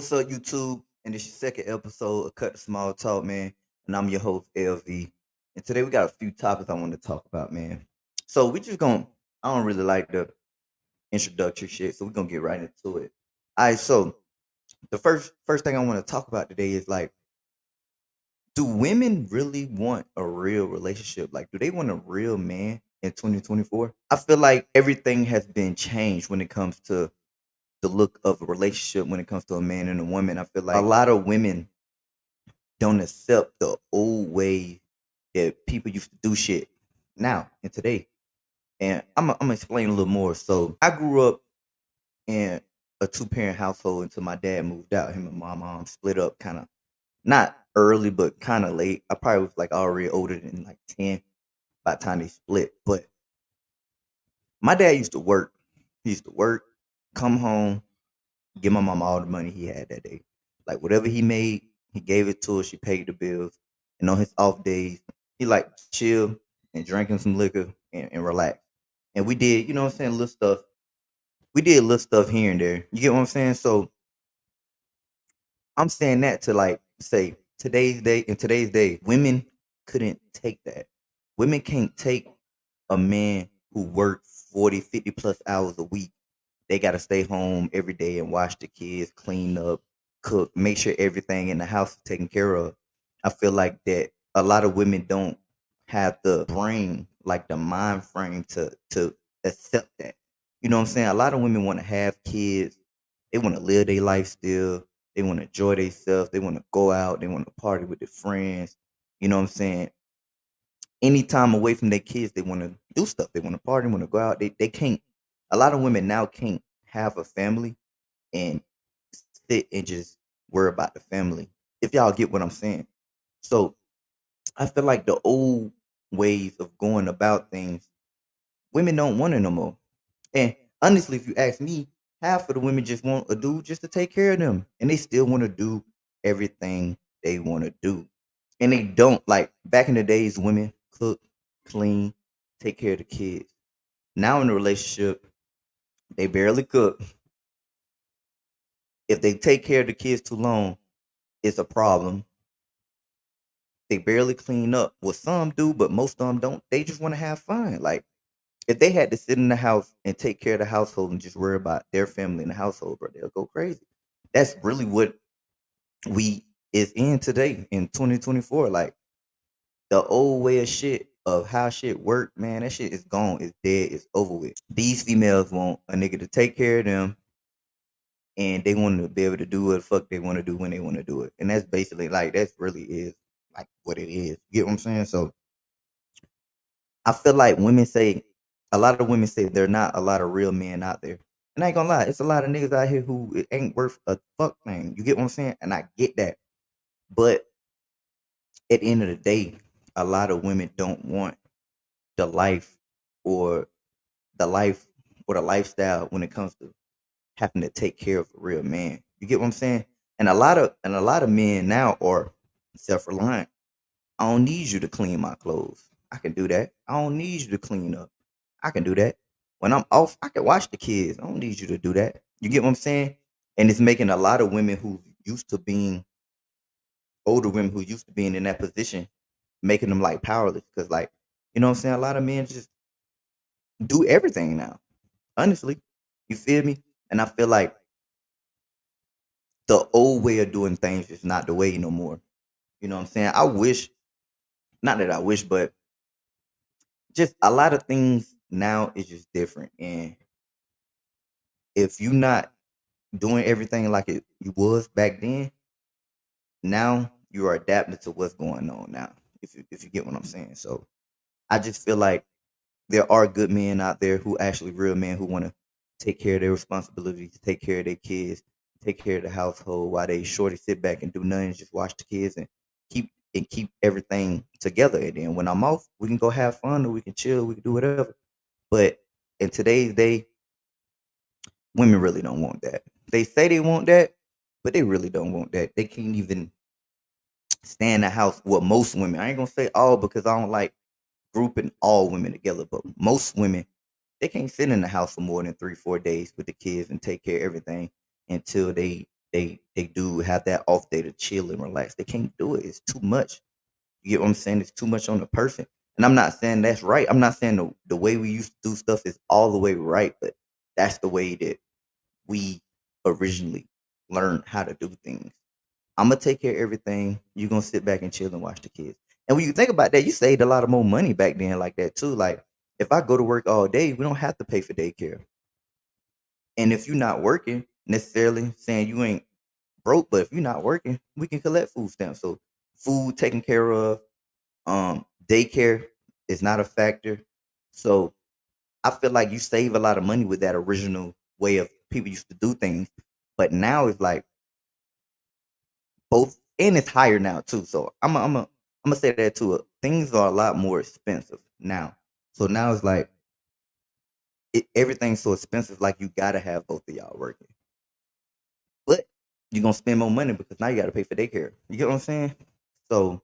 What's up, YouTube? And this your second episode of Cut the Small Talk, man. And I'm your host, LV. And today we got a few topics I want to talk about, man. So we just gonna I don't really like the introductory shit, so we're gonna get right into it. All right, so the first thing I want to talk about today is like, do women really want a real relationship? Like, do they want a real man in 2024? I feel like everything has been changed when it comes to the look of a relationship when it comes to a man and a woman. I feel like a lot of women don't accept the old way that people used to do shit now and today. And I'm gonna explain a little more. So I grew up in a two-parent household until my dad moved out. Him and my mom split up kind of not early, but kind of late. I probably was like already older than like 10 by the time they split. But my dad used to work. He used to work, come home, give my mom all the money he had that day. Like whatever he made, he gave it to her. She paid the bills. And on his off days, he like chill and drinking some liquor and relax. And we did, you know what I'm saying, little stuff. We did little stuff here and there. You get what I'm saying? So I'm saying that to like say today's day, women couldn't take that. Women can't take a man who worked 40, 50 plus hours a week. They got to stay home every day and watch the kids, clean up, cook, make sure everything in the house is taken care of. I feel like that a lot of women don't have the brain, like the mind frame to accept that. You know what I'm saying? A lot of women want to have kids. They want to live their life still. They want to enjoy themselves. They want to go out. They want to party with their friends. You know what I'm saying? Anytime away from their kids, they want to do stuff. They want to party, want to go out. They can't. A lot of women now can't have a family and sit and just worry about the family. If y'all get what I'm saying. So I feel like the old ways of going about things, women don't want it no more. And honestly, if you ask me, half of the women just want a dude just to take care of them, and they still want to do everything they want to do, and they don't like back in the days. Women cook, clean, take care of the kids. Now in a relationship, they barely cook. If they take care of the kids too long, it's a problem. They barely clean up. Well, some do, but most of them don't. They just want to have fun. Like if they had to sit in the house and take care of the household and just worry about their family in the household, bro, they'll go crazy. That's really what we is in today in 2024. Like the old way of shit of how shit worked, man, that shit is gone. It's dead. It's over with. These females want a nigga to take care of them, and they want to be able to do what the fuck they want to do when they want to do it. And that's basically like that's really is like what it is. You get what I'm saying? So I feel like women say a lot of women say there are not a lot of real men out there. And I ain't gonna lie, it's a lot of niggas out here who it ain't worth a fuck thing. You get what I'm saying? And I get that. But at the end of the day, a lot of women don't want the life or the life or the lifestyle when it comes to having to take care of a real man. You get what I'm saying? And a lot of men now are self-reliant. I don't need you to clean my clothes. I can do that. I don't need you to clean up. I can do that. When I'm off, I can watch the kids. I don't need you to do that. You get what I'm saying? And it's making a lot of women who used to being older women who used to being in that position, making them like powerless. Cause like, you know what I'm saying? A lot of men just do everything now. Honestly. You feel me? And I feel like the old way of doing things is not the way no more. You know what I'm saying? I wish, not that I wish, but just a lot of things now is just different. And if you not doing everything like it you was back then, now you are adapting to what's going on now. If you get what I'm saying. So I just feel like there are good men out there who actually real men who want to take care of their responsibilities, take care of their kids, take care of the household while they shorty sit back and do nothing, just watch the kids and keep everything together. And then when I'm off, we can go have fun or we can chill, we can do whatever. But in today's day, women really don't want that. They say they want that, but they really don't want that. They can't even stay in the house. Well, most women, I ain't gonna say all because I don't like grouping all women together, but most women, they can't sit in the house for more than 3, 4 days with the kids and take care of everything until they they do have that off day to chill and relax. They can't do it. It's too much. You get what I'm saying? It's too much on the person. And I'm not saying that's right. I'm not saying the way we used to do stuff is all the way right, but that's the way that we originally learned how to do things. I'm gonna take care of everything. You're gonna sit back and chill and watch the kids. And when you think about that, you saved a lot of more money back then like that too. Like if I go to work all day, we don't have to pay for daycare. And if you're not working, necessarily saying you ain't broke, but if you're not working, we can collect food stamps. So food taken care of, daycare is not a factor. So I feel like you save a lot of money with that original way of people used to do things. But now it's like both, and it's higher now too. So I'm gonna say that too. Things are a lot more expensive now. So now it's like everything's so expensive. Like you gotta have both of y'all working, but you're gonna spend more money because now you gotta pay for daycare. You get what I'm saying? So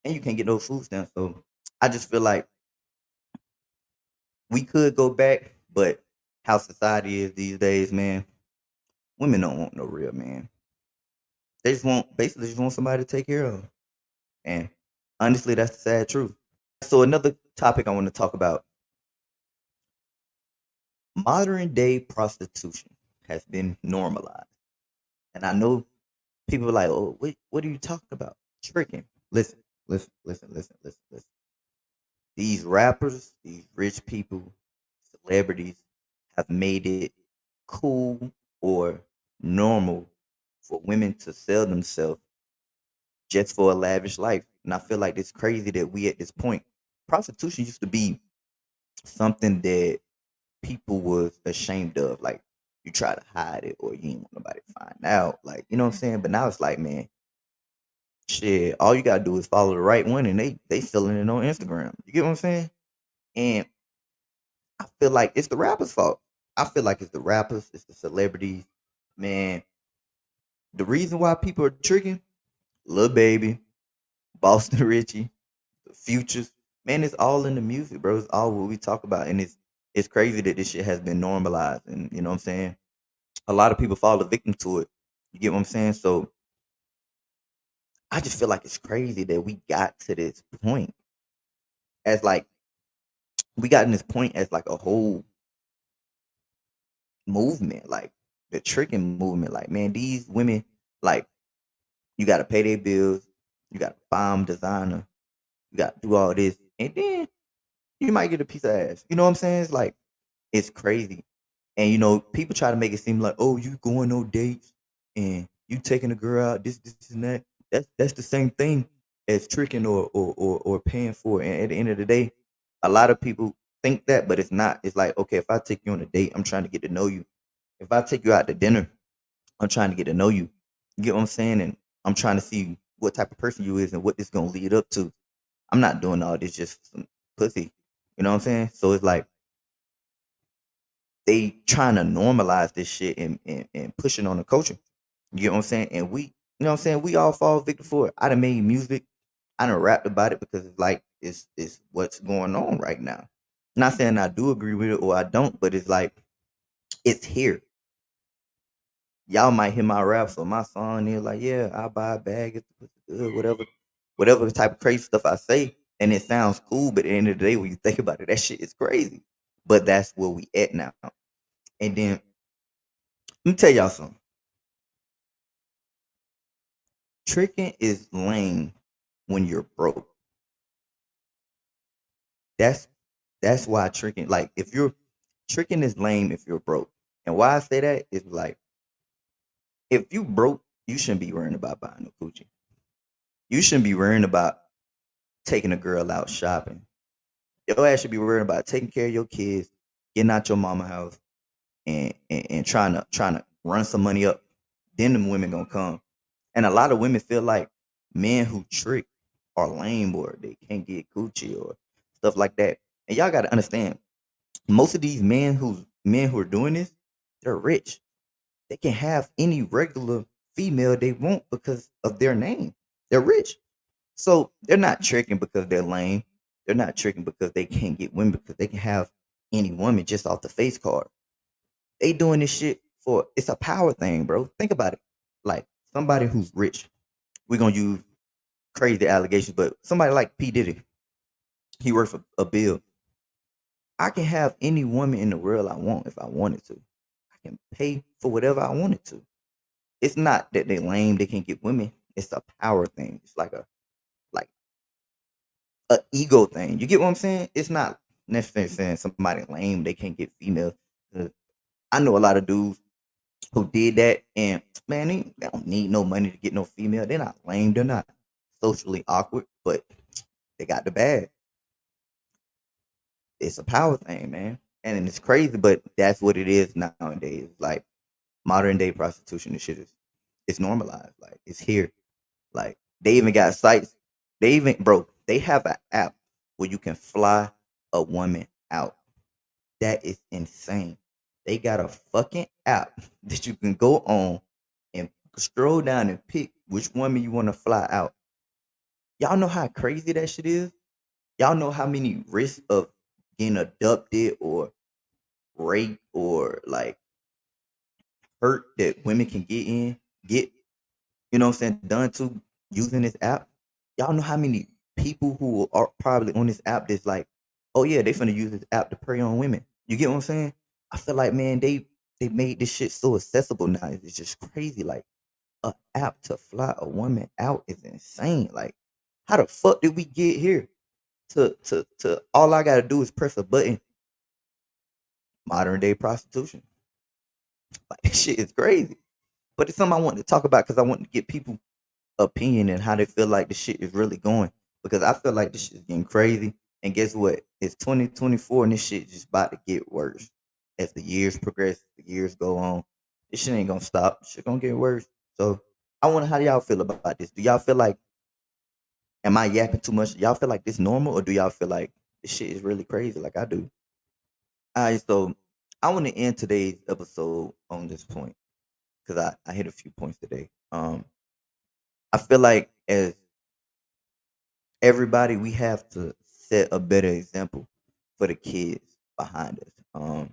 and you can't get no food stamps. So I just feel like we could go back, but how society is these days, man, women don't want no real man. They just want basically just want somebody to take care of 'em. And honestly, that's the sad truth. So another topic I want to talk about: modern day prostitution has been normalized. And I know people are like, "Oh, what are you talking about? Tricking." Listen, listen. These rappers, these rich people, celebrities have made it cool or normal for women to sell themselves just for a lavish life. And I feel like it's crazy that we at this point. Prostitution used to be something that people was ashamed of. Like you try to hide it or you didn't want nobody to find out. Like, you know what I'm saying? But now it's like, man, shit, all you gotta do is follow the right one and they selling it on Instagram. You get what I'm saying? And I feel like it's the rappers' fault. I feel like it's the rappers, it's the celebrities. Man, the reason why people are tricking, Lil Baby, Boston Richie, the Futures, man, it's all in the music, bro. It's all what we talk about. And it's crazy that this shit has been normalized. And you know what I'm saying? A lot of people fall a victim to it. You get what I'm saying? So I just feel like it's crazy that we got to this point as like we got in this point as like a whole movement, like the tricking movement. Like, man, these women, like, you gotta pay their bills, you gotta buy them designer, you gotta do all this, and then you might get a piece of ass. You know what I'm saying? It's like it's crazy. And you know, people try to make it seem like, oh, you going on dates and you taking a girl out, this, and that. That's the same thing as tricking or paying for it. And at the end of the day, a lot of people think that, but it's not. It's like, okay, if I take you on a date, I'm trying to get to know you. If I take you out to dinner, I'm trying to get to know you. You get what I'm saying? And I'm trying to see what type of person you is and what this gonna lead up to. I'm not doing all this just for some pussy. You know what I'm saying? So it's like they trying to normalize this shit and push it on the culture. You get what I'm saying? And we, you know what I'm saying? We all fall victim for it. I done made music. I done rapped about it because it's like it's what's going on right now. Not saying I do agree with it or I don't, but it's like it's here. Y'all might hear my raps or my song and you're like, yeah, I'll buy a bag if the pussy good, whatever type of crazy stuff I say, and it sounds cool, but at the end of the day, when you think about it, that shit is crazy. But that's where we at now. And then let me tell y'all something. Tricking is lame when you're broke. That's that's why tricking, like if you're tricking is lame if you're broke. And why I say that is like if you broke, you shouldn't be worrying about buying no Gucci. You shouldn't be worrying about taking a girl out shopping. Your ass should be worrying about taking care of your kids, getting out your mama house, and trying to run some money up. Then them women gonna come. And a lot of women feel like men who trick are lame or they can't get Gucci or stuff like that. And y'all gotta understand, most of these men who are doing this, they're rich. They can have any regular female they want because of their name. They're rich. So they're not tricking because they're lame. They're not tricking because they can't get women because they can have any woman just off the face card. They doing this shit for it's a power thing, bro. Think about it. like somebody who's rich. We're gonna use crazy allegations, but somebody like P. Diddy, he works for a bill. I can have any woman in the world I want if I wanted to. I can pay for whatever I wanted to. It's not that they lame, they can't get women. It's a power thing. It's like a ego thing. You get what I'm saying? It's not necessarily saying somebody lame, they can't get females. 'Cause I know a lot of dudes who did that, and man, they don't need no money to get no female. They're not lame. They're not socially awkward, but they got the bag. It's a power thing, man, and it's crazy, but that's what it is nowadays. Like modern day prostitution, this shit is it's normalized. Like it's here. Like they even got sites. They even bro, they have an app where you can fly a woman out. That is insane. They got a fucking app that you can go on and scroll down and pick which woman you want to fly out. Y'all know how crazy that shit is? Y'all know how many risks of getting abducted or raped or like hurt that women can get, you know what I'm saying, done to using this app? Y'all know how many people who are probably on this app that's like, oh yeah, they finna use this app to prey on women. You get what I'm saying? I feel like man, they made this shit so accessible now. It's just crazy. Like a app to fly a woman out is insane. Like, how the fuck did we get here? To all I gotta do is press a button. Modern day prostitution. Like this shit is crazy. But it's something I want to talk about because I want to get people opinion and how they feel like the shit is really going. Because I feel like this shit is getting crazy. And guess what? It's 2024 and this shit just about to get worse. As the years progress, the years go on. This shit ain't gonna stop. This shit gonna get worse. So I wonder how y'all feel about this. Do y'all feel like am I yapping too much? Y'all feel like this normal or do y'all feel like this shit is really crazy like I do? Alright, so I want to end today's episode on this point because I hit a few points today. I feel like as everybody, we have to set a better example for the kids behind us.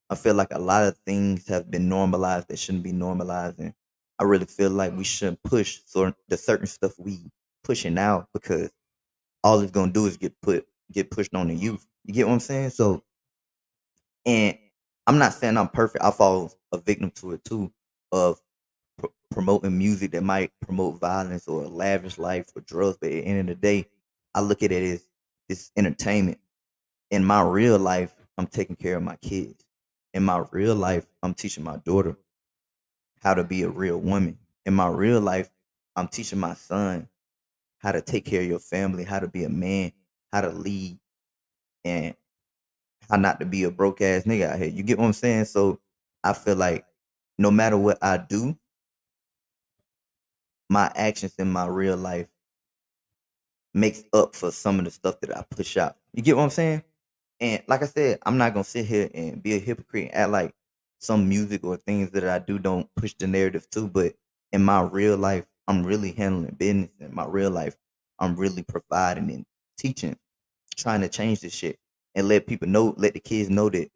I feel like a lot of things have been normalized that shouldn't be normalized, and I really feel like we shouldn't push the certain stuff we pushing out because all it's gonna do is get pushed on the youth. You get what I'm saying? So, and I'm not saying I'm perfect. I fall a victim to it too of promoting music that might promote violence or a lavish life or drugs. But at the end of the day, I look at it as it's entertainment. In my real life, I'm taking care of my kids. In my real life, I'm teaching my daughter how to be a real woman. In my real life, I'm teaching my son how to take care of your family, how to be a man, how to lead, and how not to be a broke ass nigga out here. You get what I'm saying? So I feel like no matter what I do, my actions in my real life makes up for some of the stuff that I push out. You get what I'm saying? And like I said, I'm not gonna sit here and be a hypocrite and act like some music or things that I do don't push the narrative too. But in my real life, I'm really handling business. In my real life, I'm really providing and teaching, trying to change this shit and let people know, let the kids know that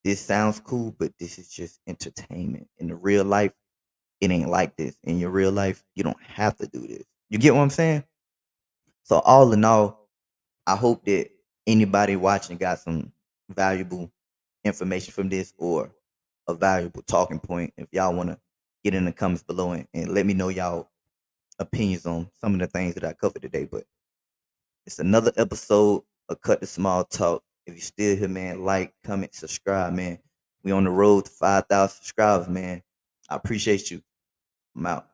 this sounds cool, but this is just entertainment. In the real life, it ain't like this. In your real life, you don't have to do this. You get what I'm saying? So all in all, I hope that anybody watching got some valuable information from this or a valuable talking point. If y'all want to get in the comments below and let me know y'all opinions on some of the things that I covered today. But it's another episode of Cut the Small Talk. If you still here, man, like, comment, subscribe, man. We on the road to 5,000 subscribers, man. I appreciate you. I'm out.